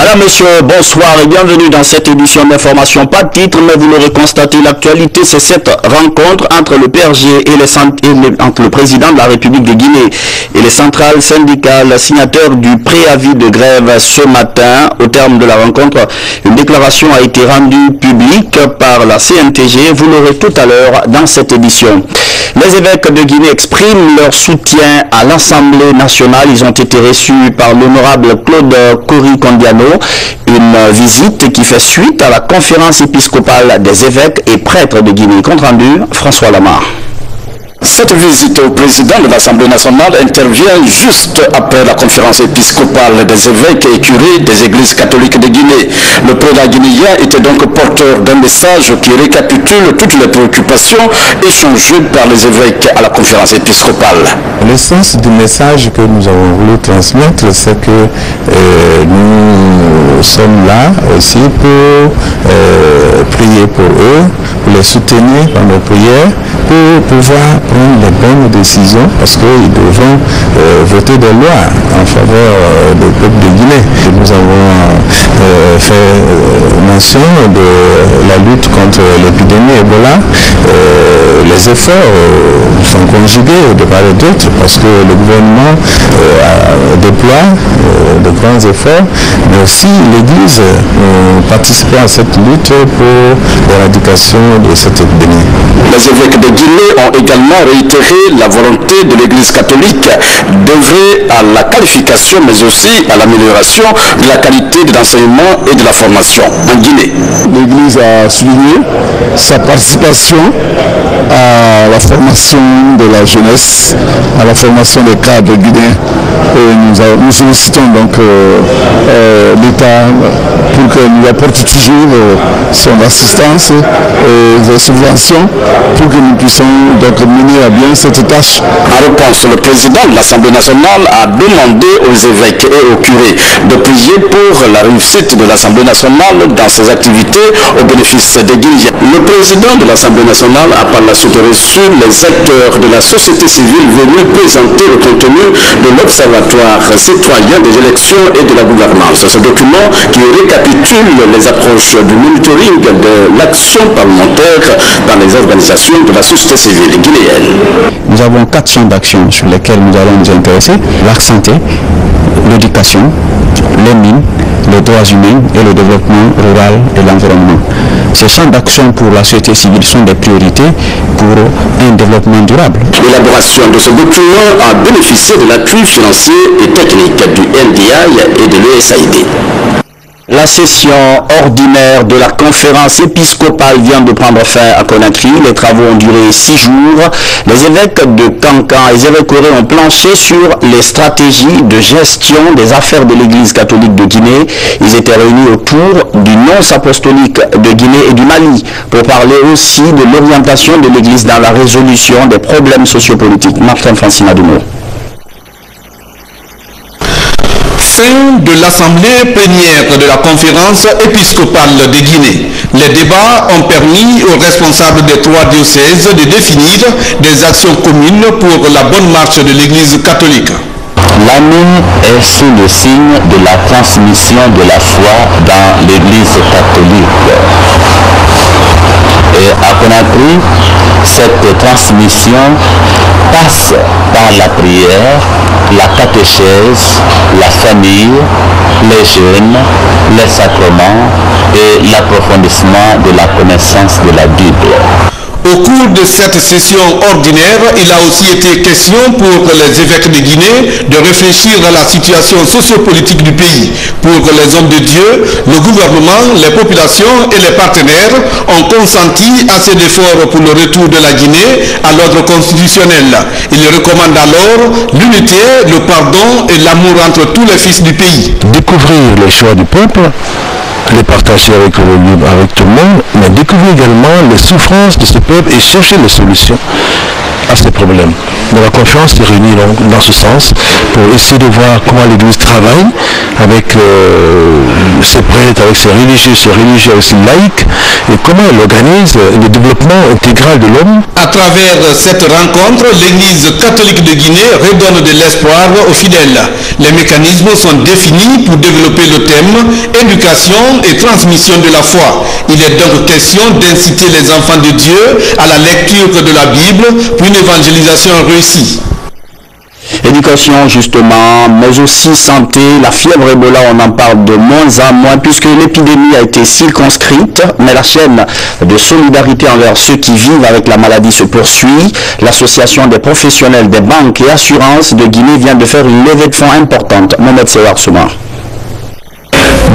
Madame, Monsieur, bonsoir et bienvenue dans cette édition d'information. Pas de titre, mais vous l'aurez constaté, l'actualité, c'est cette rencontre entre le PRG et entre le président de la République de Guinée et les centrales syndicales signataires du préavis de grève ce matin. Au terme de la rencontre, une déclaration a été rendue publique par la CNTG. Vous l'aurez tout à l'heure dans cette édition. Les évêques de Guinée expriment leur soutien à l'Assemblée nationale. Ils ont été reçus par l'honorable Claude Kori-Kondiano. Une visite qui fait suite à la conférence épiscopale des évêques et prêtres de Guinée. Compte rendu, François Lamar. Cette visite au président de l'Assemblée nationale intervient juste après la conférence épiscopale des évêques et curés des églises catholiques de Guinée. Le président guinéen était donc porteur d'un message qui récapitule toutes les préoccupations échangées par les évêques à la conférence épiscopale. L'essence du message que nous avons voulu transmettre, c'est que nous sommes là aussi pour prier pour eux, pour les soutenir dans nos prières, pour pouvoir prendre les bonnes décisions, parce qu'ils devront voter des lois en faveur du peuple de Guinée. Nous avons fait mention de la lutte contre l'épidémie Ebola. Les efforts sont conjugués de part et d'autre, parce que le gouvernement déploie de grands efforts, mais aussi l'Église participe à cette lutte pour l'éradication de cette épidémie. Les évêques de Guinée ont également réitéré la volonté de l'Église catholique d'œuvrer à la qualification, mais aussi à l'amélioration de la qualité de l'enseignement et de la formation en Guinée. L'Église a souligné sa participation à la formation de la jeunesse, à la formation des cadres guinéens. Et nous sollicitons donc l'État pour qu'il nous apporte toujours son assistance et ses subventions pour que nous puissions donc mener à bien cette tâche. En réponse, le président de l'Assemblée nationale a demandé aux évêques et aux curés de prier pour la réussite de l'Assemblée nationale dans ses activités au bénéfice des Guinéens. Le président de l'Assemblée nationale a par la suite reçu les acteurs de la société civile venus présenter le contenu de l'Observatoire citoyen des élections et de la gouvernance. Ce document qui récapitule les approches du monitoring de l'action parlementaire dans les organisations de la société civile guinéenne. Nous avons 4 champs d'action sur lesquels nous allons nous intéresser. La santé, l'éducation, les mines, les droits humains et le développement rural et l'environnement. Ces champs d'action pour la société civile sont des priorités pour un développement durable. L'élaboration de ce document a bénéficié de l'appui financier et technique du NDI et de l'USAID. La session ordinaire de la conférence épiscopale vient de prendre fin à Conakry. Les travaux ont duré 6 jours. Les évêques de Kankan et les évêques corées ont planché sur les stratégies de gestion des affaires de l'Église catholique de Guinée. Ils étaient réunis autour du nonce apostolique de Guinée et du Mali pour parler aussi de l'orientation de l'Église dans la résolution des problèmes sociopolitiques. Martin Francina Dumo. Fin de l'assemblée plénière de la conférence épiscopale de Guinée. Les débats ont permis aux responsables des 3 diocèses de définir des actions communes pour la bonne marche de l'Église catholique. L'année est sous le signe de la transmission de la foi dans l'Église catholique. Et à Conakry, cette transmission passe par la prière, la catéchèse, la famille, les jeûnes, les sacrements et l'approfondissement de la connaissance de la Bible. Au cours de cette session ordinaire, il a aussi été question pour les évêques de Guinée de réfléchir à la situation sociopolitique du pays. Pour les hommes de Dieu, le gouvernement, les populations et les partenaires ont consenti à ces efforts pour le retour de la Guinée à l'ordre constitutionnel. Il recommande alors l'unité, le pardon et l'amour entre tous les fils du pays. Découvrir les choix du peuple, les partager avec tout le monde, mais découvrir également les souffrances de ce peuple et chercher les solutions à ces problèmes. Donc la conférence s'est réunie dans ce sens pour essayer de voir comment l'Église travaille avec ses interprète avec ses religieux aussi laïcs, et comment elle organise le développement intégral de l'homme. À travers cette rencontre, l'Église catholique de Guinée redonne de l'espoir aux fidèles. Les mécanismes sont définis pour développer le thème éducation et transmission de la foi. Il est donc question d'inciter les enfants de Dieu à la lecture de la Bible pour une évangélisation réussie. Éducation justement, mais aussi santé, la fièvre Ebola, on en parle de moins en moins puisque l'épidémie a été circonscrite, mais la chaîne de solidarité envers ceux qui vivent avec la maladie se poursuit. L'association des professionnels des banques et assurances de Guinée vient de faire une levée de fonds importante. Mohamed Sewar Soumar.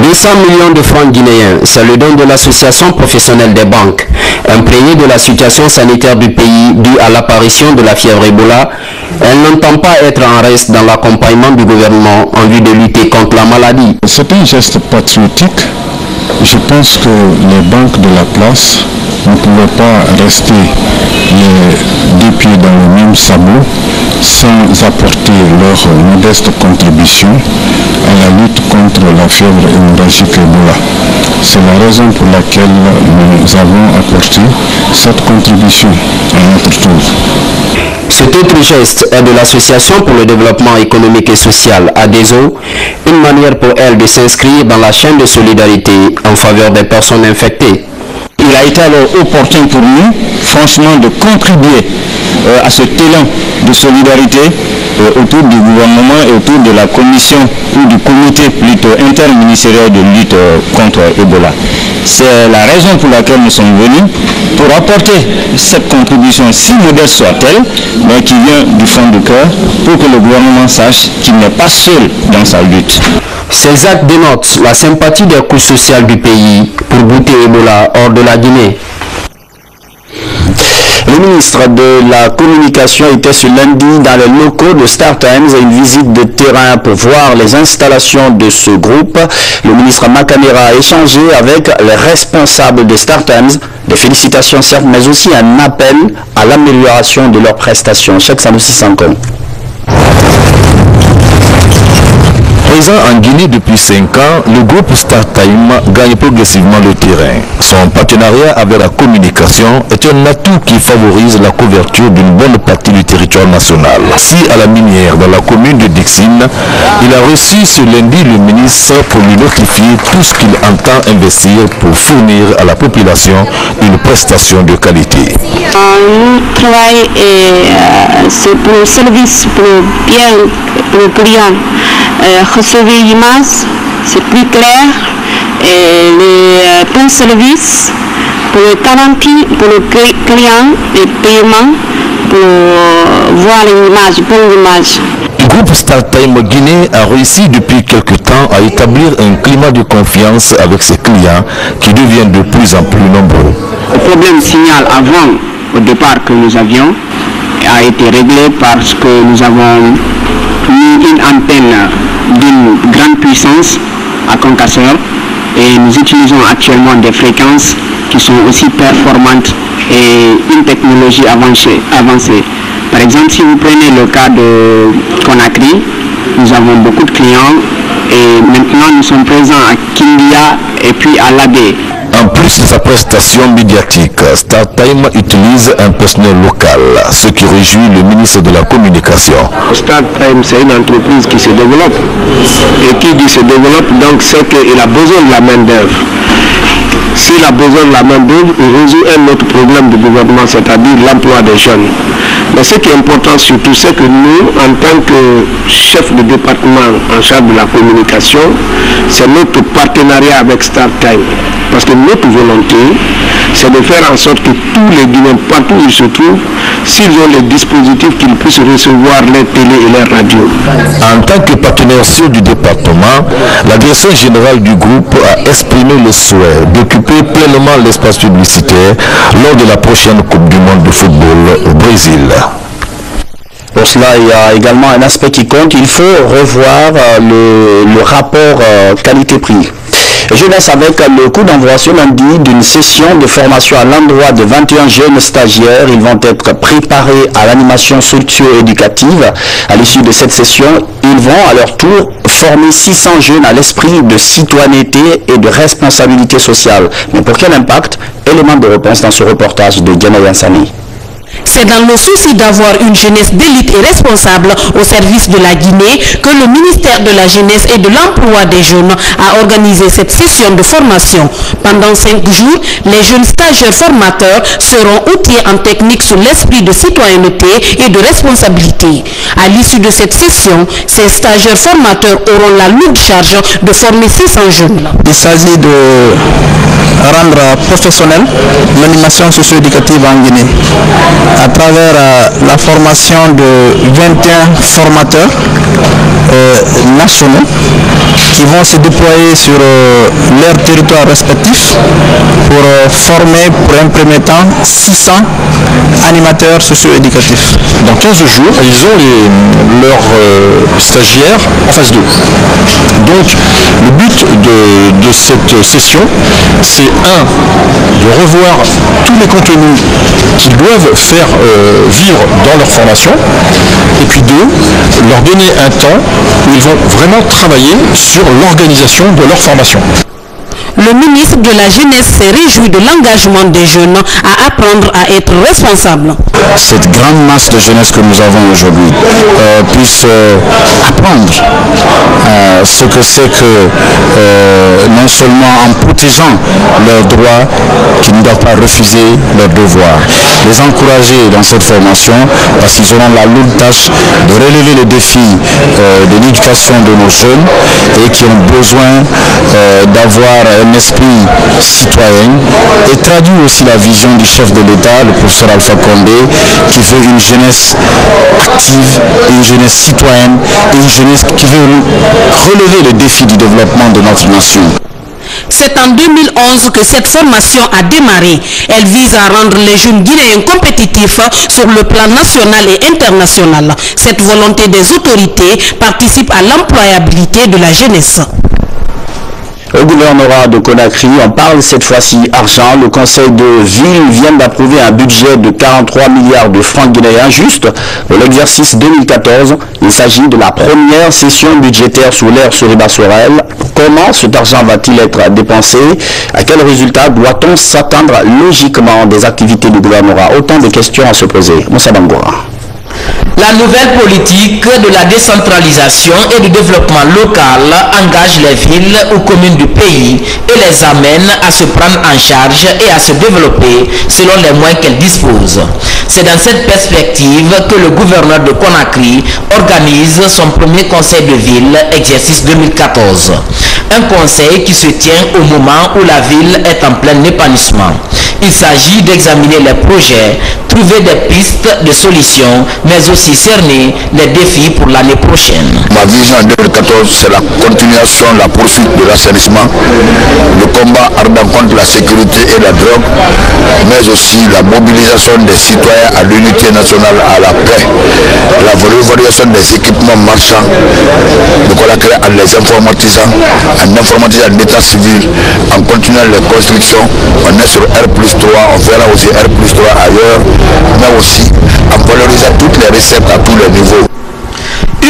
200 millions de francs guinéens, c'est le don de l'association professionnelle des banques. Imprégnée de la situation sanitaire du pays due à l'apparition de la fièvre Ebola, elle n'entend pas être en reste dans l'accompagnement du gouvernement en vue de lutter contre la maladie. C'est un geste patriotique. Je pense que les banques de la place ne pouvaient pas rester les deux pieds dans le même sabot sans apporter leur modeste contribution à la lutte contre la fièvre hémorragique Ebola. C'est la raison pour laquelle nous avons apporté cette contribution à notre tour. Cet autre geste est de l'Association pour le développement économique et social, ADESO, une manière pour elle de s'inscrire dans la chaîne de solidarité en faveur des personnes infectées. Il a été alors opportun pour nous, franchement, de contribuer à cet élan de solidarité autour du gouvernement et autour de la commission ou du comité plutôt interministériel de lutte contre Ebola. C'est la raison pour laquelle nous sommes venus, pour apporter cette contribution, si modeste soit-elle, mais qui vient du fond du cœur, pour que le gouvernement sache qu'il n'est pas seul dans sa lutte. Ces actes dénotent la sympathie des couches sociales du pays pour bouter Ebola hors de la Guinée. Le ministre de la Communication était ce lundi dans les locaux de Star Times et une visite de terrain pour voir les installations de ce groupe. Le ministre Makanera a échangé avec les responsables de Star Times. Des félicitations certes, mais aussi un appel à l'amélioration de leurs prestations. Cheikh Sanoussi Sankom. Présent en Guinée depuis 5 ans, le groupe StarTime gagne progressivement le terrain. Son partenariat avec la communication est un atout qui favorise la couverture d'une bonne partie du territoire national. Si à la minière dans la commune de Dixine, il a reçu ce lundi le ministre pour lui notifier tout ce qu'il entend investir pour fournir à la population une prestation de qualité. Nous travaillons c'est pour le service, pour le client. Recevoir l'image, c'est plus clair, et les bons services pour le garantie, pour le client, les paiements, pour voir l'image, bonne image. Le groupe StarTime Guinée a réussi depuis quelque temps à établir un climat de confiance avec ses clients qui deviennent de plus en plus nombreux. Le problème signal avant, au départ que nous avions, a été réglé parce que nous avons mis une antenne d'une grande puissance à concasseur et nous utilisons actuellement des fréquences qui sont aussi performantes et une technologie avancée. Par exemple, si vous prenez le cas de Conakry, nous avons beaucoup de clients et maintenant nous sommes présents à Kindia et puis à Labé. En plus de sa prestation médiatique, StarTime utilise un personnel local, ce qui réjouit le ministre de la Communication. StarTime, c'est une entreprise qui se développe. Et qui dit se développe, donc c'est qu'il a besoin de la main-d'œuvre. S'il a besoin de la main-d'œuvre, il résout un autre problème du gouvernement, c'est-à-dire l'emploi des jeunes. Mais ce qui est important surtout, c'est que nous, en tant que chef de département en charge de la communication, c'est notre partenariat avec StarTime. Parce que notre volonté, c'est de faire en sorte que tous les Guinéens, partout où ils se trouvent, s'ils ont les dispositifs, qu'ils puissent recevoir les télé et les radios. En tant que partenaire sûr du département, la direction générale du groupe a exprimé le souhait d'occuper pleinement l'espace publicitaire lors de la prochaine Coupe du Monde de football au Brésil. Pour cela, il y a également un aspect qui compte. Il faut revoir le rapport qualité-prix. Jeunesse avec le coup d'envoi ce lundi d'une session de formation à l'endroit de 21 jeunes stagiaires. Ils vont être préparés à l'animation socio-éducative. À l'issue de cette session, ils vont à leur tour former 600 jeunes à l'esprit de citoyenneté et de responsabilité sociale. Mais pour quel impact? Élément de réponse dans ce reportage de Diana Yansani. C'est dans le souci d'avoir une jeunesse d'élite et responsable au service de la Guinée que le ministère de la Jeunesse et de l'Emploi des Jeunes a organisé cette session de formation. Pendant 5 jours, les jeunes stagiaires formateurs seront outillés en technique sur l'esprit de citoyenneté et de responsabilité. À l'issue de cette session, ces stagiaires formateurs auront la lourde charge de former 600 jeunes. Il s'agit de rendre professionnelle l'animation socio-éducative en Guinée à travers la formation de 21 formateurs nationaux qui vont se déployer sur leurs territoires respectifs pour former pour un premier temps 600 animateurs socio-éducatifs. Dans 15 jours, ils ont leurs stagiaires en phase 2. Donc le but de cette session, c'est de revoir tous les contenus qu'ils doivent faire vivre dans leur formation, et puis 2, leur donner un temps où ils vont vraiment travailler sur l'organisation de leur formation. Le ministre de la Jeunesse s'est réjoui de l'engagement des jeunes à apprendre à être responsables. Cette grande masse de jeunesse que nous avons aujourd'hui puisse apprendre ce que c'est que non seulement en protégeant leurs droits, qu'ils ne doivent pas refuser leurs devoirs, les encourager dans cette formation parce qu'ils auront la lourde tâche de relever les défis de l'éducation de nos jeunes et qui ont besoin d'avoir un esprit citoyen, et traduit aussi la vision du chef de l'État, le professeur Alpha Condé, qui veut une jeunesse active, une jeunesse citoyenne, et une jeunesse qui veut relever les défis du développement de notre nation. C'est en 2011 que cette formation a démarré. Elle vise à rendre les jeunes guinéens compétitifs sur le plan national et international. Cette volonté des autorités participe à l'employabilité de la jeunesse. Au gouvernorat de Conakry, on parle cette fois-ci argent. Le conseil de ville vient d'approuver un budget de 43 milliards de francs guinéens juste pour l'exercice 2014. Il s'agit de la première session budgétaire sous l'ère Soriba Sorel. Comment cet argent va-t-il être dépensé? À quel résultat doit-on s'attendre logiquement des activités du gouvernorat? Autant de questions à se poser. Moussa Bangoura. La nouvelle politique de la décentralisation et du développement local engage les villes ou communes du pays et les amène à se prendre en charge et à se développer selon les moyens qu'elles disposent. C'est dans cette perspective que le gouverneur de Conakry organise son premier conseil de ville, exercice 2014. Un conseil qui se tient au moment où la ville est en plein épanouissement. Il s'agit d'examiner les projets, trouver des pistes de solutions, mais aussi cerner les défis pour l'année prochaine. Ma vision en 2014, c'est la continuation, la poursuite de l'assainissement, le combat ardent contre la sécurité et la drogue, mais aussi la mobilisation des citoyens à l'unité nationale, à la paix, la réévaluation des équipements marchands, de Conakry en les informatisant, l'état civil, en continuant les constructions. On est sur R+3, on verra aussi R+3 ailleurs, mais aussi en valorisant toutes les recettes à tous les niveaux.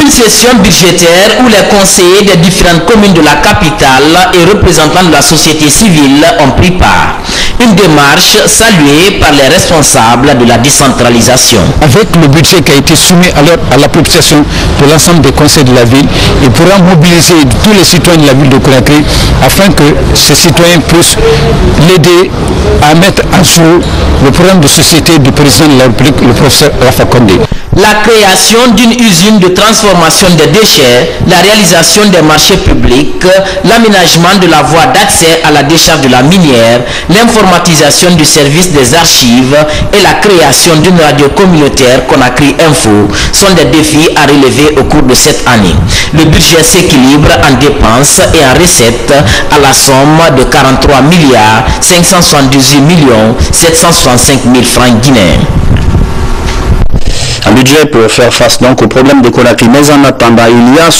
Une session budgétaire où les conseillers des différentes communes de la capitale et représentants de la société civile ont pris part. Une démarche saluée par les responsables de la décentralisation. Avec le budget qui a été soumis à l'approbation de l'ensemble des conseils de la ville, il pourra mobiliser tous les citoyens de la ville de Conakry afin que ces citoyens puissent l'aider à mettre en jour le programme de société du président de la République, le professeur Alpha Condé. La création d'une usine de transformation des déchets, la réalisation des marchés publics, l'aménagement de la voie d'accès à la décharge de la minière, l'informatisation du service des archives et la création d'une radio communautaire Conakry Info sont des défis à relever au cours de cette année. Le budget s'équilibre en dépenses et en recettes à la somme de 43 milliards 578 millions 765 000 francs guinéens. Un budget pour faire face donc au problème de Conakry. Mais en attendant, il y a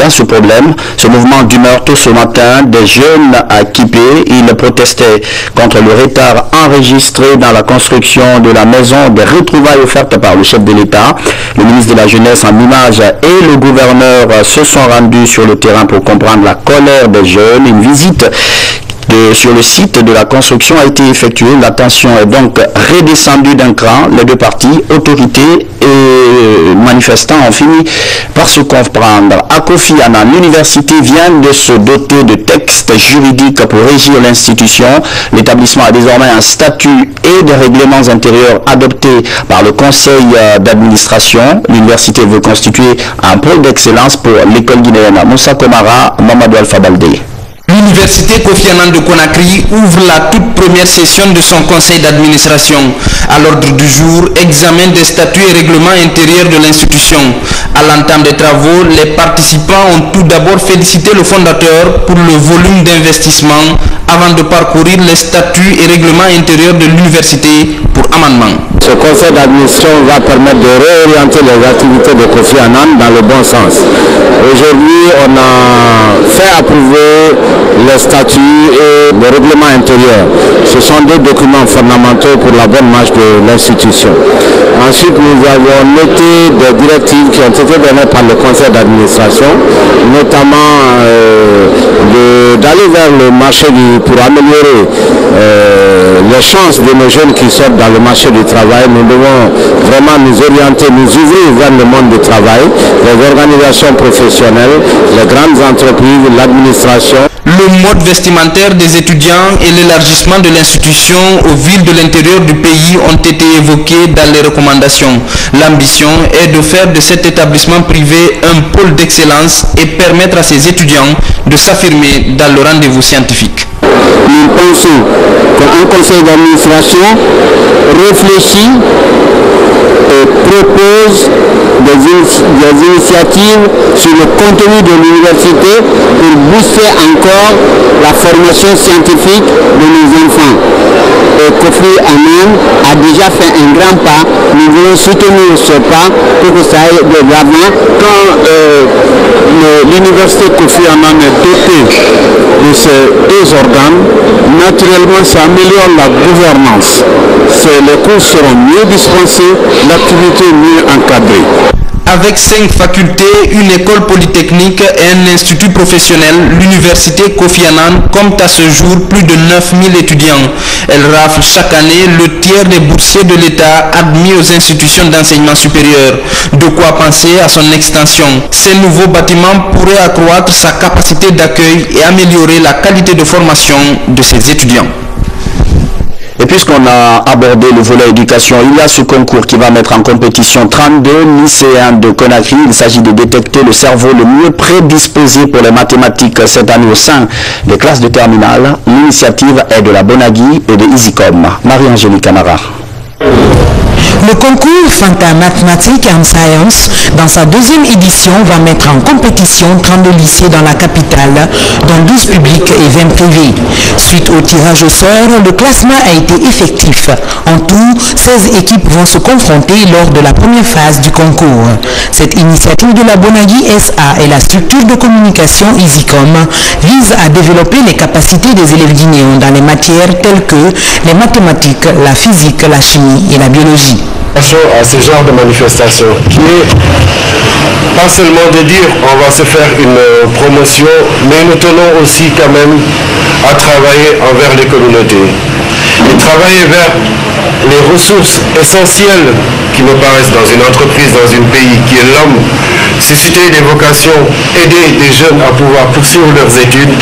ce problème, ce mouvement d'humeur tôt ce matin, des jeunes à Kipé. Ils protestaient contre le retard enregistré dans la construction de la maison des retrouvailles offertes par le chef de l'État. Le ministre de la Jeunesse en image et le gouverneur se sont rendus sur le terrain pour comprendre la colère des jeunes. Une visite sur le site de la construction a été effectuée. La tension est donc redescendue d'un cran. Les deux parties, autorités et manifestants, ont fini par se comprendre. À Kofi Annan, l'université vient de se doter de textes juridiques pour régir l'institution. L'établissement a désormais un statut et des règlements intérieurs adoptés par le conseil d'administration. L'université veut constituer un pôle d'excellence pour l'école guinéenne. Moussa Komara, Mamadou Alpha Baldé. L'université Kofi Annan de Conakry ouvre la toute première session de son conseil d'administration. À l'ordre du jour, examen des statuts et règlements intérieurs de l'institution. À l'entame des travaux, les participants ont tout d'abord félicité le fondateur pour le volume d'investissement avant de parcourir les statuts et règlements intérieurs de l'université pour amendement. Ce conseil d'administration va permettre de réorienter les activités de Kofi Annan dans le bon sens. Aujourd'hui, on a fait approuver les statuts et le règlement intérieur. Ce sont deux documents fondamentaux pour la bonne marche de l'institution. Ensuite, nous avons noté des directives qui ont été données par le conseil d'administration, notamment d'aller vers le marché pour améliorer les chances de nos jeunes qui sortent dans le marché du travail. Nous devons vraiment nous orienter, nous ouvrir vers le monde du travail, les organisations professionnelles, les grandes entreprises, l'administration. Le mode vestimentaire des étudiants et l'élargissement de l'institution aux villes de l'intérieur du pays ont été évoqués dans les recommandations. L'ambition est de faire de cet établissement privé un pôle d'excellence et permettre à ses étudiants de s'affirmer dans le rendez-vous scientifique. Nous pensons qu'un conseil d'administration réfléchit et propose des initiatives sur le contenu de l'université pour booster encore la formation scientifique de nos enfants. Et Kofi Annan a déjà fait un grand pas. Nous voulons soutenir ce pas pour que ça aille de l'avant. Quand l'université Kofi Annan est dotée de ces deux organes, naturellement ça améliore la gouvernance. Les cours seront mieux dispensés, l'activité mieux encadrée. Avec 5 facultés, une école polytechnique et un institut professionnel, l'université Kofi Annan compte à ce jour plus de 9000 étudiants. Elle rafle chaque année le tiers des boursiers de l'État admis aux institutions d'enseignement supérieur. De quoi penser à son extension. Ces nouveaux bâtiments pourraient accroître sa capacité d'accueil et améliorer la qualité de formation de ses étudiants. Et puisqu'on a abordé le volet éducation, il y a ce concours qui va mettre en compétition 32 lycéens de Conakry. Il s'agit de détecter le cerveau le mieux prédisposé pour les mathématiques cette année au sein des classes de terminale. L'initiative est de la Bonagui et de EasyCom. Marie-Angélique Camara. Le concours Fanta Mathematics and Science, dans sa deuxième édition, va mettre en compétition 32 lycées dans la capitale, dont 12 publics et 20 privés. Suite au tirage au sort, le classement a été effectif. En tout, 16 équipes vont se confronter lors de la première phase du concours. Cette initiative de la Bonagui SA et la structure de communication EasyCom vise à développer les capacités des élèves guinéens dans les matières telles que les mathématiques, la physique, la chimie et la biologie. À ce genre de manifestation qui est pas seulement de dire on va se faire une promotion, mais nous tenons aussi quand même à travailler envers les communautés et travailler vers les ressources essentielles qui me paraissent dans une entreprise, dans un pays qui est l'homme, susciter des vocations, aider des jeunes à pouvoir poursuivre leurs études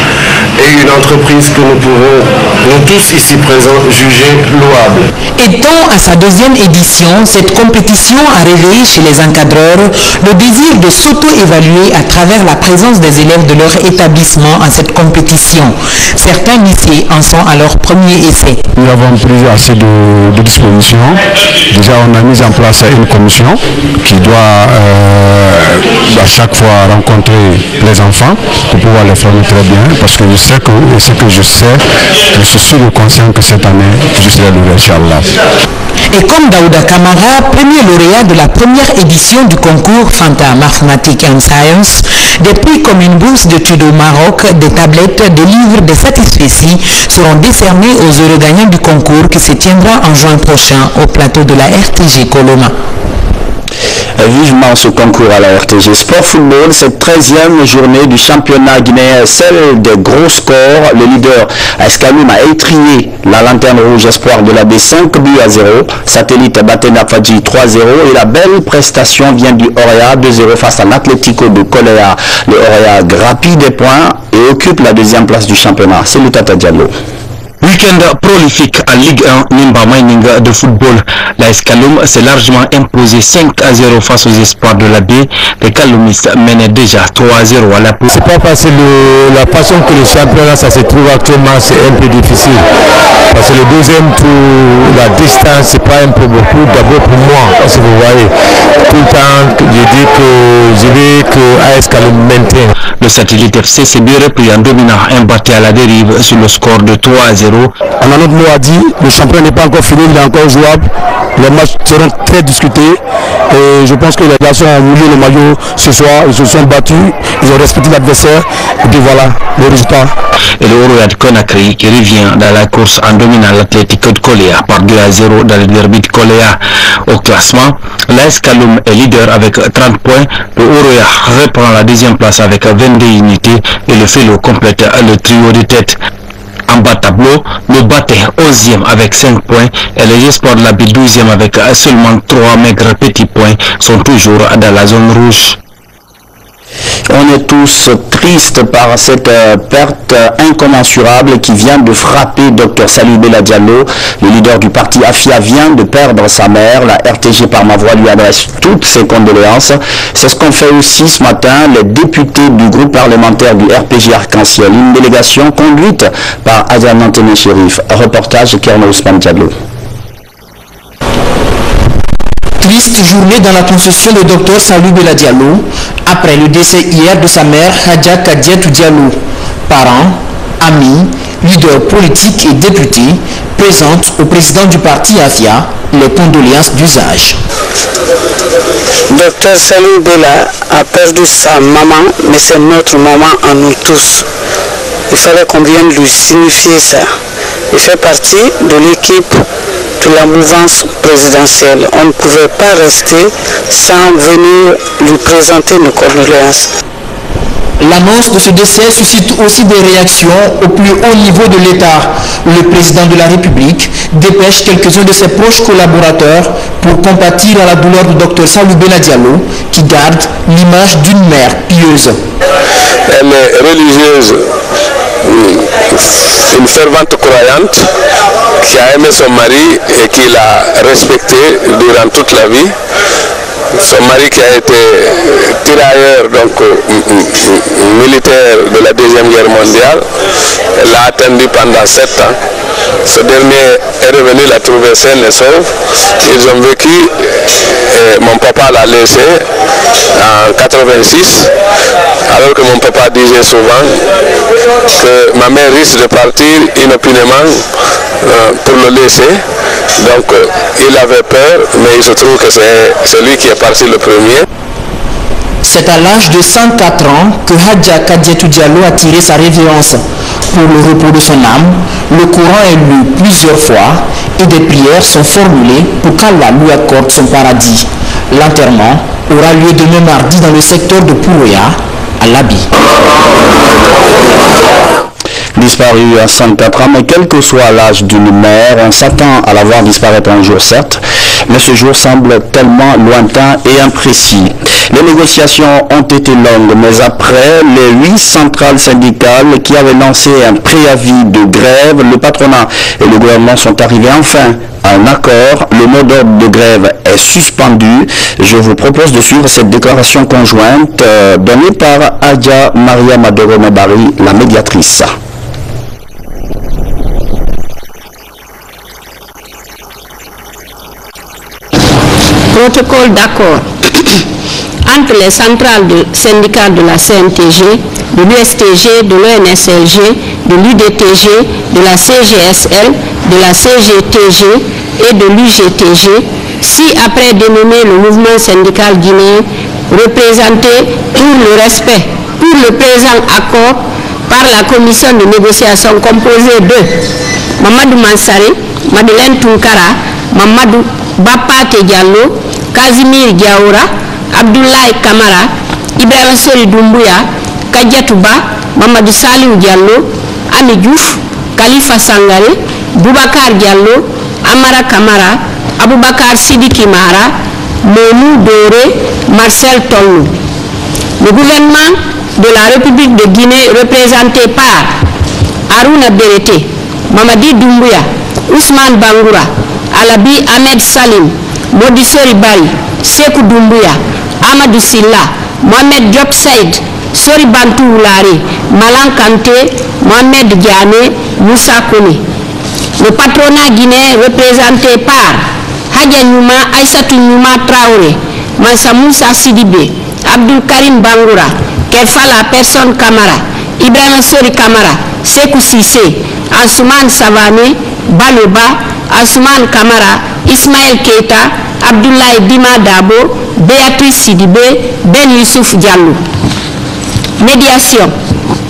et une entreprise que nous pouvons, nous tous ici présents, juger louable. Étant à sa deuxième édition, cette compétition a réveillé chez les encadreurs le désir de s'auto-évaluer à travers la présence des élèves de leur établissement à cette compétition. Certains lycées en sont à leur premier essai. Nous avons pris assez de dispositions. Déjà, on a mis en place une commission qui doit à chaque fois rencontrer les enfants pour pouvoir les former très bien, parce que sais que je suis conscient que cette année, je serai le Inch'Allah. Et comme Daouda Kamara, premier lauréat de la première édition du concours Fanta Mathematics and Science, des prix comme une bourse d'études au Maroc, des tablettes, des livres, des satisfecits seront décernés aux heureux gagnants du concours qui se tiendra en juin prochain au plateau de la RTG Coloma. Vivement ce concours à la RTG Sport Football, cette 13e journée du championnat guinéen, celle des gros scores. Le leader AS Kaloum a étrié la lanterne rouge espoir de la B 5 buts à 0. Satellite battait Nafadji 3-0 et la belle prestation vient du Orea 2-0 face à l'Atlético de Coléa. Le Orea grappille des points et occupe la deuxième place du championnat. C'est le Tata Diallo. Week-end prolifique à Ligue 1 Nimba Mining de football. L'AS Kaloum s'est largement imposé 5-0 face aux espoirs de la baie. Les Kaloumistes menaient déjà 3-0 à la pause. C'est pas parce que la façon que le championnat ça se trouve actuellement, c'est un peu difficile. Parce que le deuxième tour, la distance, c'est pas un peu beaucoup. D'abord pour moi, si vous voyez, tout le temps, je dis que je veux que AS Kaloum maintienne. Le Satellite FC s'est bien repris en dominant un battu à la dérive sur le score de 3-0. On a notre mot à dire, le championnat n'est pas encore fini, il est encore jouable. Les matchs seront très discutés et je pense que les garçons ont voulu le maillot ce soir, ils se sont battus, ils ont respecté l'adversaire et puis voilà le résultat. Et le Oroya de Conakry qui revient dans la course en dominant l'Atlético de Coléa par 2-0 dans le derby de Coléa. Au classement, l'AS Kaloum est leader avec 30 points, le Oroya reprend la deuxième place avec 22 unités et le Felo complète le trio de tête. En bas tableau, le Baté 11e avec 5 points et les espoirs de la B 12e avec seulement 3 maigres petits points sont toujours dans la zone rouge. On est tous tristes par cette perte incommensurable qui vient de frapper Dr Salih Bella Diallo. Le leader du parti AFIA vient de perdre sa mère. La RTG par ma voix lui adresse toutes ses condoléances. C'est ce qu'ont fait aussi ce matin les députés du groupe parlementaire du RPG Arc-en-Ciel. Une délégation conduite par Adjan Antene Chérif. Reportage Kerno Ousmane Diallo. Triste journée dans la concession de Dr Salih Bella Diallo après le décès hier de sa mère Hadja Kadiatou Diallo. Parents, amis, leaders politiques et députés présentent au président du parti AFIA les condoléances d'usage. Dr Salih Bella a perdu sa maman, mais c'est notre maman à nous tous. Il fallait qu'on vienne lui signifier ça. Il fait partie de l'équipe de la mouvance présidentielle. On ne pouvait pas rester sans venir lui présenter nos condoléances. L'annonce de ce décès suscite aussi des réactions au plus haut niveau de l'État. Le président de la République dépêche quelques-uns de ses proches collaborateurs pour compatir à la douleur du Dr Salih Bella Diallo, qui garde l'image d'une mère pieuse. Elle est religieuse, une fervente croyante qui a aimé son mari et qui l'a respecté durant toute la vie. Son mari qui a été tirailleur, donc militaire de la Deuxième Guerre mondiale, elle l'a attendu pendant 7 ans. Ce dernier est revenu la trouver saine et sauve. Ils ont vécu et mon papa l'a laissé en 86, alors que mon papa disait souvent que ma mère risque de partir inopinément pour le laisser. Donc il avait peur, mais il se trouve que c'est lui qui est parti le premier. C'est à l'âge de 104 ans que Hadja Kadiatou Diallo a tiré sa révérence. Pour le repos de son âme, le Coran est lu plusieurs fois et des prières sont formulées pour qu'Allah lui accorde son paradis. L'enterrement aura lieu demain mardi dans le secteur de Pouroya, à Labi. Disparu à 104 ans, mais quel que soit l'âge d'une mère, on s'attend à la voir disparaître un jour, certes, mais ce jour semble tellement lointain et imprécis. Les négociations ont été longues, mais après les 8 centrales syndicales qui avaient lancé un préavis de grève, le patronat et le gouvernement sont arrivés enfin à un accord. Le mot d'ordre de grève est suspendu. Je vous propose de suivre cette déclaration conjointe donnée par Adja Maria Madoro Mabari, la médiatrice. Protocole d'accord entre les centrales syndicales de la CNTG, de l'USTG, de l'ONSLG, de l'UDTG, de la CGSL, de la CGTG et de l'UGTG, ci-après dénommé le mouvement syndical guinéen, représenté pour le respect, pour le présent accord par la commission de négociation composée de Mamadou Mansare, Madeleine Tunkara, Mamadou Bapate Diallo, Casimir Diaoura, Abdoulaye Kamara, Ibrahim Sori Doumbouya, Kadiatouba, Mamadou Saliou Diallo, Ami Diouf, Khalifa Sangare, Boubacar Diallo, Amara Kamara, Aboubakar Sidiki Mara, Monou Doré, Marcel Tolou. Le gouvernement de la République de Guinée, représenté par Harouna Berete, Mamadi Doumbouya, Ousmane Bangoura, Alabi Ahmed Salim, Modisori Bari, Sekou Doumbouya, Amadou Silla, Mohamed Diop Saïd, Sori Bantou Oulari, Malan Kanté, Mohamed Diané, Moussa Kone. Le patronat guinéen représenté par Hadja Nyouma, Aïssatou Nyouma Traoré, Mansa Moussa Sidibé, Abdul Karim Bangoura, Kefa la personne Kamara, Ibrahim Sori Kamara, Sekou Sissé, Ansouman Savané, Baloba, Ansouman Kamara, Ismaël Keita, Abdoulaye Dima Dabo, Béatrice Sidibé, Ben Youssouf Diallo. Médiation.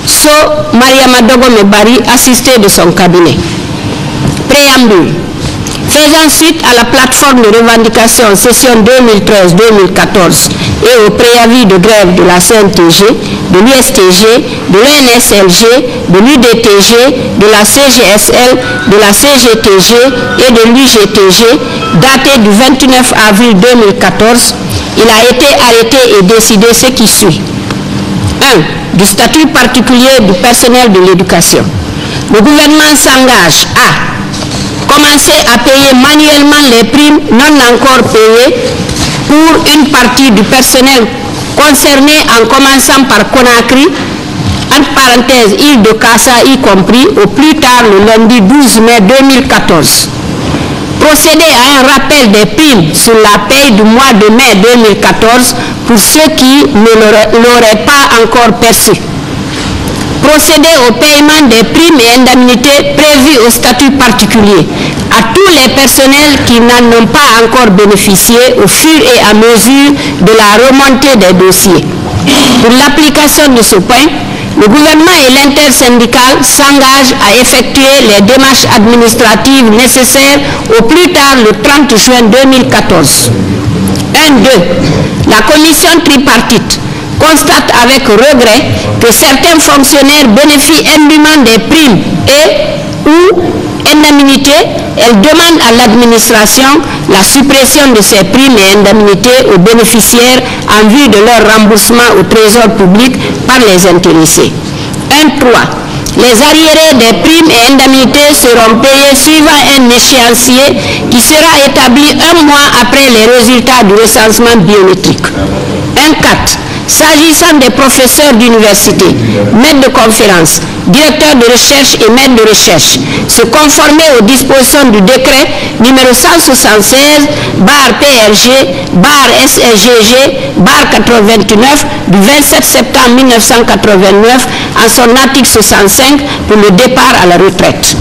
So Mariama Dogome Bari, assisté de son cabinet. Préambule. Faisant suite à la plateforme de revendication session 2013-2014 et au préavis de grève de la CNTG, de l'USTG, de l'UNSLG, de l'UDTG, de la CGSL, de la CGTG et de l'UGTG, daté du 29 avril 2014, il a été arrêté et décidé ce qui suit. 1. Du statut particulier du personnel de l'éducation. Le gouvernement s'engage à commencer à payer manuellement les primes non encore payées pour une partie du personnel concerné, en commençant par Conakry, entre parenthèses île de Kassa y compris, au plus tard le lundi 12 mai 2014. Procéder à un rappel des primes sur la paye du mois de mai 2014 pour ceux qui ne l'auraient pas encore perçu. Procéder au paiement des primes et indemnités prévues au statut particulier à tous les personnels qui n'en ont pas encore bénéficié au fur et à mesure de la remontée des dossiers. Pour l'application de ce point, le gouvernement et l'intersyndical s'engagent à effectuer les démarches administratives nécessaires au plus tard le 30 juin 2014. 1-2. La commission tripartite constate avec regret que certains fonctionnaires bénéficient indûment des primes et ou indemnités. Elle demande à l'administration la suppression de ces primes et indemnités aux bénéficiaires en vue de leur remboursement au trésor public par les intéressés. 1-3. Les arriérés des primes et indemnités seront payés suivant un échéancier qui sera établi 1 mois après les résultats du recensement biométrique. 1-4. S'agissant des professeurs d'université, maîtres de conférences, directeurs de recherche et maîtres de recherche, se conformer aux dispositions du décret numéro 176, PRG, SRGG, 89, du 27 septembre 1989, en son article 65 pour le départ à la retraite.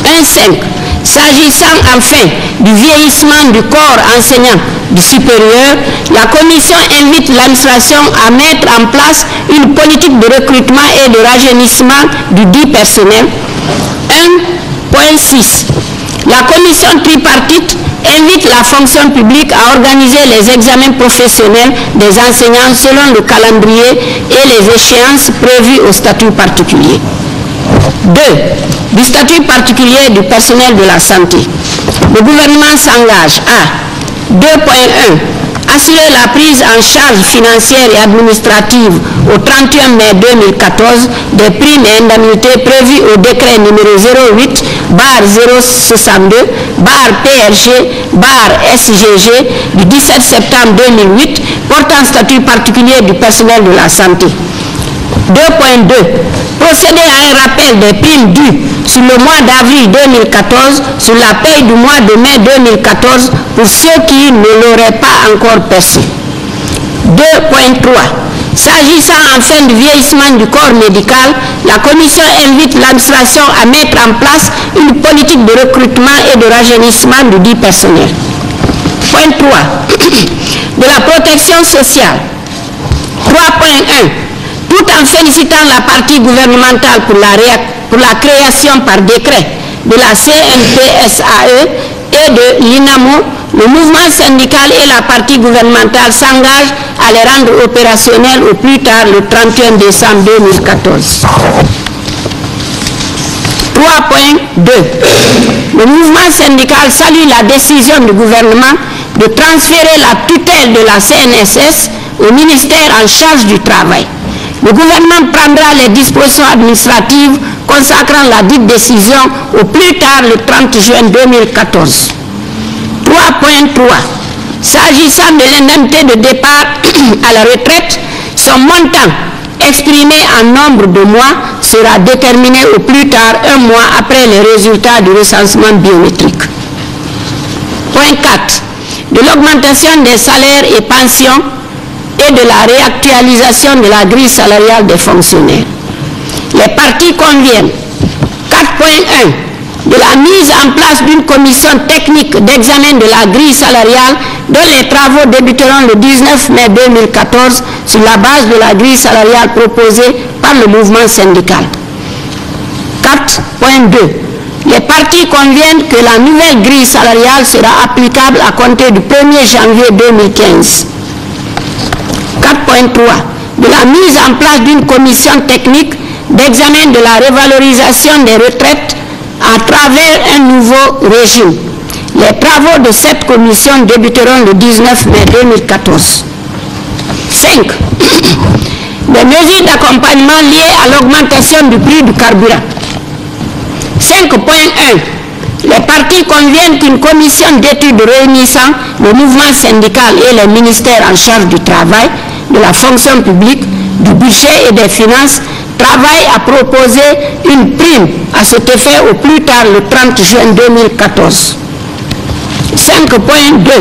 1.5. S'agissant enfin du vieillissement du corps enseignant du supérieur, la commission invite l'administration à mettre en place une politique de recrutement et de rajeunissement du dit personnel. 1.6. La commission tripartite invite la fonction publique à organiser les examens professionnels des enseignants selon le calendrier et les échéances prévues au statut particulier. 2. Du statut particulier du personnel de la santé. Le gouvernement s'engage à 2.1. Assurer la prise en charge financière et administrative au 31 mai 2014 des primes et indemnités prévues au décret numéro 08 062 PRG SGG du 17 septembre 2008 portant statut particulier du personnel de la santé. 2.2. Procéder à un rappel des primes dues sur le mois d'avril 2014 sur la paye du mois de mai 2014 pour ceux qui ne l'auraient pas encore perçu. 2.3. S'agissant enfin du vieillissement du corps médical, la Commission invite l'administration à mettre en place une politique de recrutement et de rajeunissement du dit personnel. Point 3. De la protection sociale. 3.1. Tout en félicitant la partie gouvernementale pour la création par décret de la CNPSAE et de l'INAMO, le mouvement syndical et la partie gouvernementale s'engagent à les rendre opérationnels au plus tard le 31 décembre 2014. 3.2. Le mouvement syndical salue la décision du gouvernement de transférer la tutelle de la CNSS au ministère en charge du travail. Le gouvernement prendra les dispositions administratives consacrant la dite décision au plus tard le 30 juin 2014. 3.3. S'agissant de l'indemnité de départ à la retraite, son montant exprimé en nombre de mois sera déterminé au plus tard un mois après les résultats du recensement biométrique. Point 4. De l'augmentation des salaires et pensions et de la réactualisation de la grille salariale des fonctionnaires. Les parties conviennent. 4.1. De la mise en place d'une commission technique d'examen de la grille salariale dont les travaux débuteront le 19 mai 2014 sur la base de la grille salariale proposée par le mouvement syndical. 4.2. Les parties conviennent que la nouvelle grille salariale sera applicable à compter du 1er janvier 2015. 4.3. De la mise en place d'une commission technique d'examen de la revalorisation des retraites à travers un nouveau régime. Les travaux de cette commission débuteront le 19 mai 2014. 5. Des mesures d'accompagnement liées à l'augmentation du prix du carburant. 5.1. Les parties conviennent qu'une commission d'études réunissant le mouvement syndical et les ministères en charge du travail, de la fonction publique, du budget et des finances travaille à proposer une prime à cet effet au plus tard le 30 juin 2014. 5.2.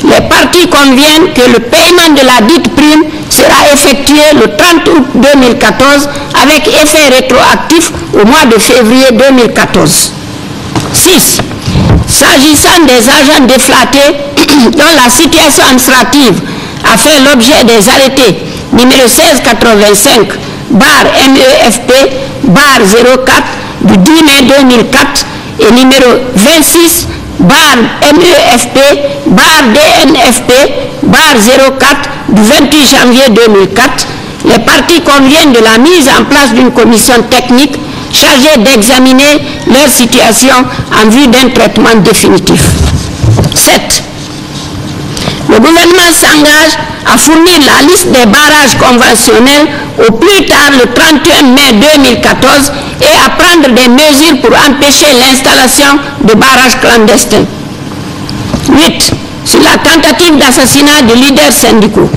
Les parties conviennent que le paiement de la dite prime sera effectué le 30 août 2014 avec effet rétroactif au mois de février 2014. 6. S'agissant des agents déflatés dont la situation administrative a fait l'objet des arrêtés numéro 1685 MEFP 04 du 10 mai 2004 et numéro 26 MEFP DNFP 04 du 28 janvier 2004, les parties conviennent de la mise en place d'une commission technique chargée d'examiner leur situation en vue d'un traitement définitif. 7. Le gouvernement s'engage à fournir la liste des barrages conventionnels au plus tard le 31 mai 2014 et à prendre des mesures pour empêcher l'installation de barrages clandestins. 8. Sur la tentative d'assassinat de leaders syndicaux.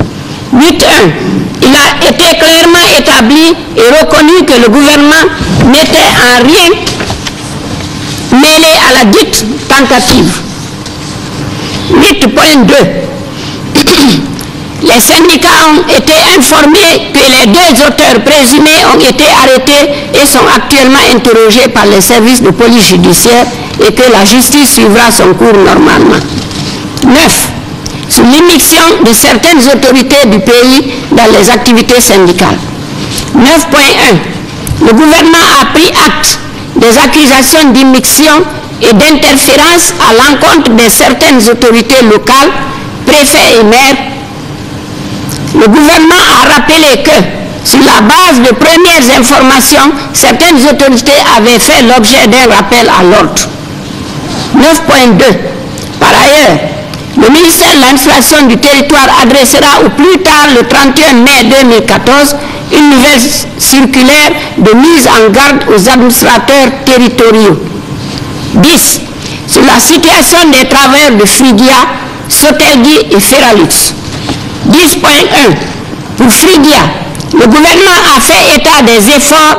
8.1. Il a été clairement établi et reconnu que le gouvernement n'était en rien mêlé à la dite tentative. 8.2. Les syndicats ont été informés que les deux auteurs présumés ont été arrêtés et sont actuellement interrogés par les services de police judiciaire et que la justice suivra son cours normalement. 9. Sur l'immixtion de certaines autorités du pays dans les activités syndicales. 9.1. Le gouvernement a pris acte des accusations d'immixtion et d'interférence à l'encontre de certaines autorités locales, préfets et maires. Le gouvernement a rappelé que, sur la base de premières informations, certaines autorités avaient fait l'objet d'un rappel à l'ordre. 9.2. Par ailleurs, le ministère de l'administration du territoire adressera au plus tard le 31 mai 2014 une nouvelle circulaire de mise en garde aux administrateurs territoriaux. 10. Sur la situation des travailleurs de Frigia, Sotelgui et Feralux. 10.1. Pour Frigia, le gouvernement a fait état des efforts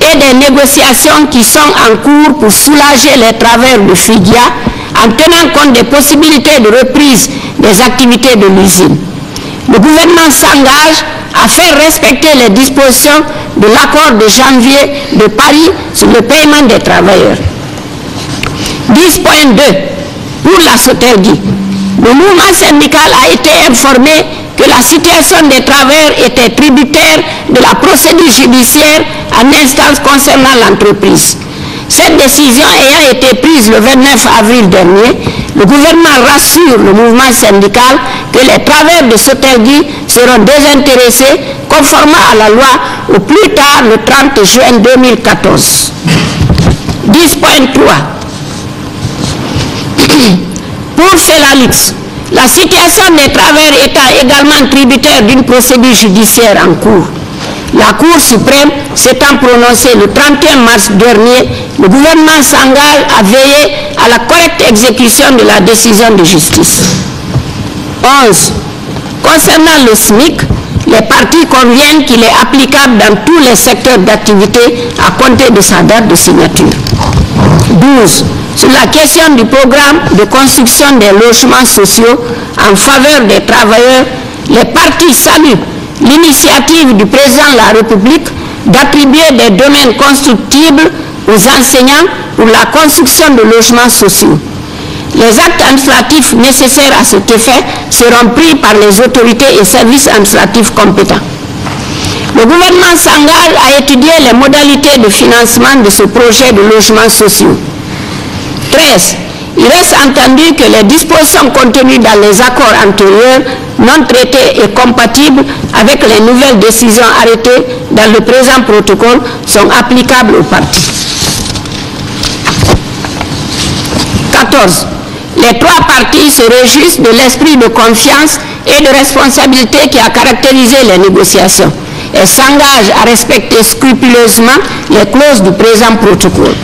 et des négociations qui sont en cours pour soulager les travailleurs de Frigia en tenant compte des possibilités de reprise des activités de l'usine. Le gouvernement s'engage à faire respecter les dispositions de l'accord de janvier de Paris sur le paiement des travailleurs. 10.2. Pour la SOTELGI, le mouvement syndical a été informé que la situation des travailleurs était tributaire de la procédure judiciaire en instance concernant l'entreprise. Cette décision ayant été prise le 29 avril dernier, le gouvernement rassure le mouvement syndical que les travailleurs de SOTELGI seront désintéressés conformément à la loi au plus tard le 30 juin 2014. 10.3. Pour FELALUX, la situation des travailleurs étant également tributaire d'une procédure judiciaire en cours. La Cour suprême s'étant prononcée le 31 mars dernier, le gouvernement s'engage à veiller à la correcte exécution de la décision de justice. 11. Concernant le SMIC, les parties conviennent qu'il est applicable dans tous les secteurs d'activité à compter de sa date de signature. 12. Sur la question du programme de construction des logements sociaux en faveur des travailleurs, les partis saluent l'initiative du président de la République d'attribuer des domaines constructibles aux enseignants pour la construction de logements sociaux. Les actes administratifs nécessaires à cet effet seront pris par les autorités et services administratifs compétents. Le gouvernement s'engage à étudier les modalités de financement de ce projet de logements sociaux. 13. Il reste entendu que les dispositions contenues dans les accords antérieurs non traités et compatibles avec les nouvelles décisions arrêtées dans le présent protocole sont applicables aux parties. 14. Les trois parties se réjouissent de l'esprit de confiance et de responsabilité qui a caractérisé les négociations et s'engagent à respecter scrupuleusement les clauses du présent protocole.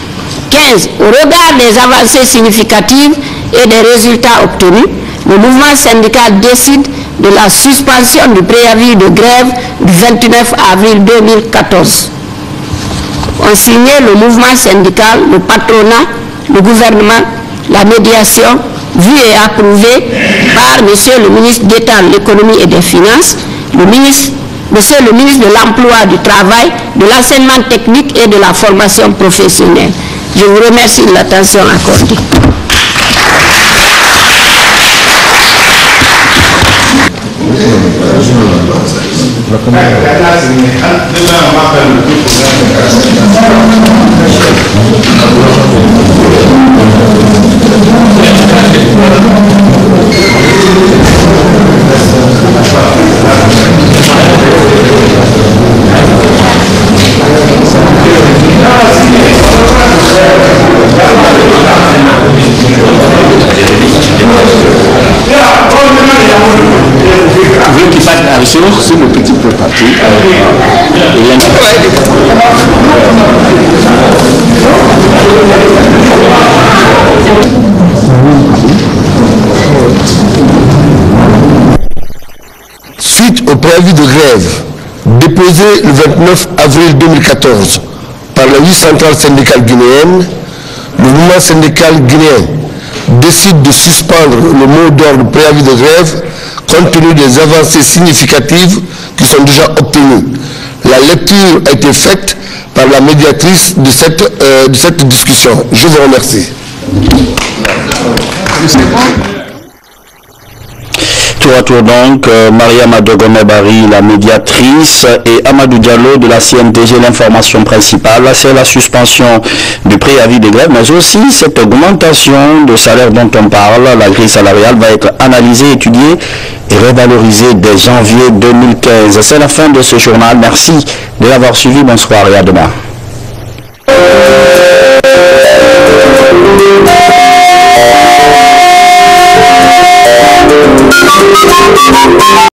15. Au regard des avancées significatives et des résultats obtenus, le mouvement syndical décide de la suspension du préavis de grève du 29 avril 2014. Ont signé le mouvement syndical, le patronat, le gouvernement, la médiation, vue et approuvée par Monsieur le ministre d'État de l'économie et des finances, Monsieur le ministre de l'Emploi, du Travail, de l'enseignement technique et de la formation professionnelle. Je vous remercie de l'attention accordée. Je veux qu'il fasse attention sur le petit peu parti. Suite au préavis de grève déposé le 29 avril 2014 par la 8 centrale syndicale guinéenne, le mouvement syndical guinéen décide de suspendre le mot d'ordre préavis de grève compte tenu des avancées significatives qui sont déjà obtenues. La lecture a été faite par la médiatrice de cette discussion. Je vous remercie. Tour à tour donc, Mariam Adogomebari, la médiatrice, et Amadou Diallo de la CNTG. L'information principale, c'est la suspension du préavis de grève, mais aussi cette augmentation de salaire dont on parle. La grille salariale va être analysée, étudiée et revalorisée dès janvier 2015. C'est la fin de ce journal. Merci de l'avoir suivi. Bonsoir et à demain.